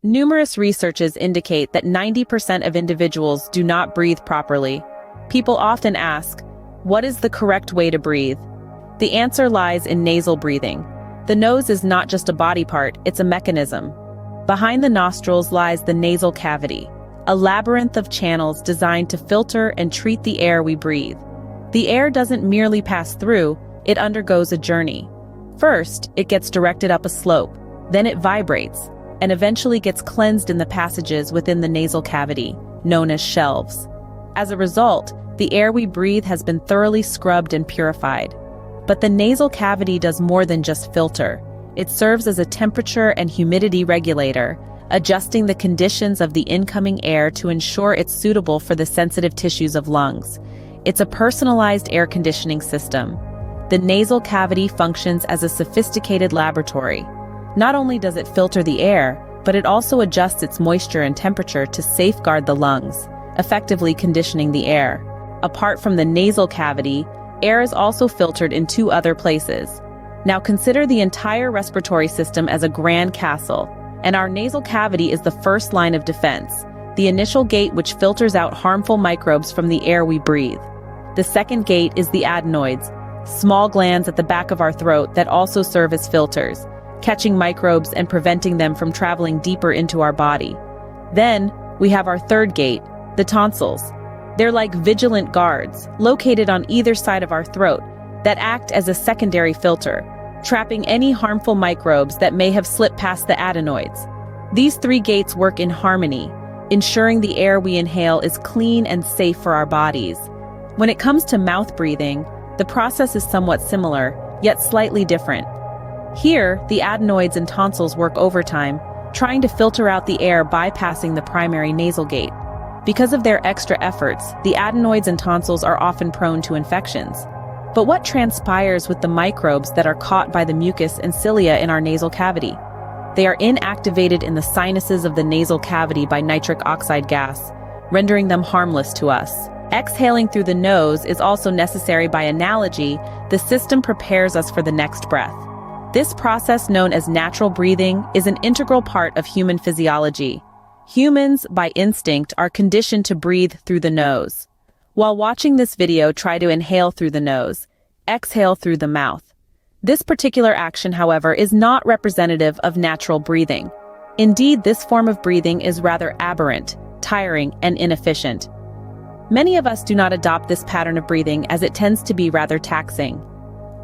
Numerous researches indicate that 90% of individuals do not breathe properly. People often ask, what is the correct way to breathe? The answer lies in nasal breathing. The nose is not just a body part, it's a mechanism. Behind the nostrils lies the nasal cavity, a labyrinth of channels designed to filter and treat the air we breathe. The air doesn't merely pass through, it undergoes a journey. First, it gets directed up a slope, then it vibrates, and eventually gets cleansed in the passages within the nasal cavity, known as shelves. As a result, the air we breathe has been thoroughly scrubbed and purified. But the nasal cavity does more than just filter. It serves as a temperature and humidity regulator, adjusting the conditions of the incoming air to ensure it's suitable for the sensitive tissues of lungs. It's a personalized air conditioning system. The nasal cavity functions as a sophisticated laboratory. Not only does it filter the air, but it also adjusts its moisture and temperature to safeguard the lungs, effectively conditioning the air. Apart from the nasal cavity, air is also filtered in two other places. Now consider the entire respiratory system as a grand castle, and our nasal cavity is the first line of defense, the initial gate which filters out harmful microbes from the air we breathe. The second gate is the adenoids, small glands at the back of our throat that also serve as filters, catching microbes and preventing them from traveling deeper into our body. Then, we have our third gate, the tonsils. They're like vigilant guards, located on either side of our throat, that act as a secondary filter, trapping any harmful microbes that may have slipped past the adenoids. These three gates work in harmony, ensuring the air we inhale is clean and safe for our bodies. When it comes to mouth breathing, the process is somewhat similar, yet slightly different. Here, the adenoids and tonsils work overtime, trying to filter out the air bypassing the primary nasal gate. Because of their extra efforts, the adenoids and tonsils are often prone to infections. But what transpires with the microbes that are caught by the mucus and cilia in our nasal cavity? They are inactivated in the sinuses of the nasal cavity by nitric oxide gas, rendering them harmless to us. Exhaling through the nose is also necessary. By analogy, the system prepares us for the next breath. This process, known as natural breathing, is an integral part of human physiology. Humans, by instinct, are conditioned to breathe through the nose. While watching this video, try to inhale through the nose, exhale through the mouth. This particular action, however, is not representative of natural breathing. Indeed, this form of breathing is rather aberrant, tiring, and inefficient. Many of us do not adopt this pattern of breathing as it tends to be rather taxing.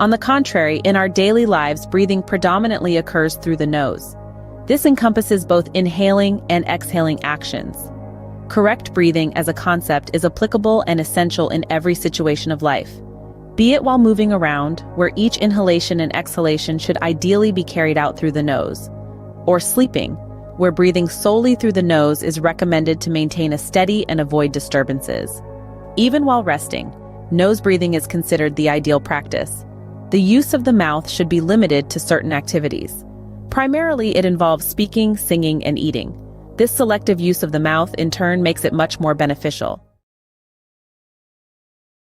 On the contrary, in our daily lives, breathing predominantly occurs through the nose. This encompasses both inhaling and exhaling actions. Correct breathing as a concept is applicable and essential in every situation of life. Be it while moving around, where each inhalation and exhalation should ideally be carried out through the nose, or sleeping, where breathing solely through the nose is recommended to maintain a steady and avoid disturbances. Even while resting, nose breathing is considered the ideal practice. The use of the mouth should be limited to certain activities. Primarily, it involves speaking, singing, and eating. This selective use of the mouth, in turn, makes it much more beneficial.